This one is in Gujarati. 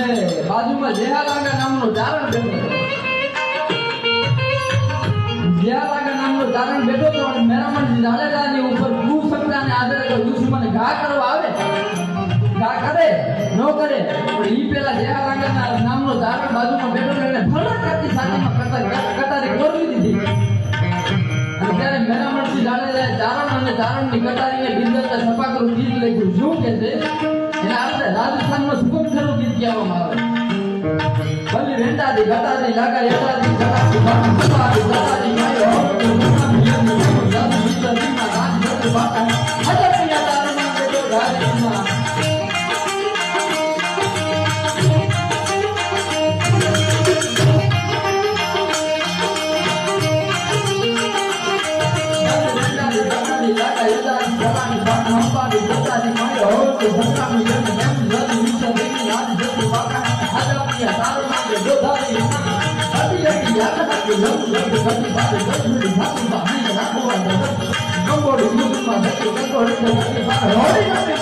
બાજુમાં જેહાલાંગા નામનો ચારણ બેઠો જેહાલાંગા નામનો ચારણ બેઠો તો મેરામણજી જાડેજાની ઉપર કુસંગતાને આધારે દુશ્મન ઘા કરવા આવે ઘા કરે ન કરે પણ ઈ પેલા જેહાલાંગાના નામનો ચારણ બાજુમાં બેઠો એને ફળકાતી સાથેમાં કટારી કોરવી દીધી અને ત્યારે મેરામણજી જાડેજાએ ચારણ અને ચારણની કટારીને ગિરધરના સપાકરું ગીત લખ્યું શું કે છે એના આપણે રાજસ્થાનમાં સુગમખરું ગીત કહેવામાં આવે ભલી વેંટાદી ગટાદી લાગા યટાદી ગટાદી ગટાદી ગટાદી માયો જાદુ વિચરીમાં રાજ ભક્ત બાટા હજાર પિયા તારમાં બેઠો ગાડીમાં Nobody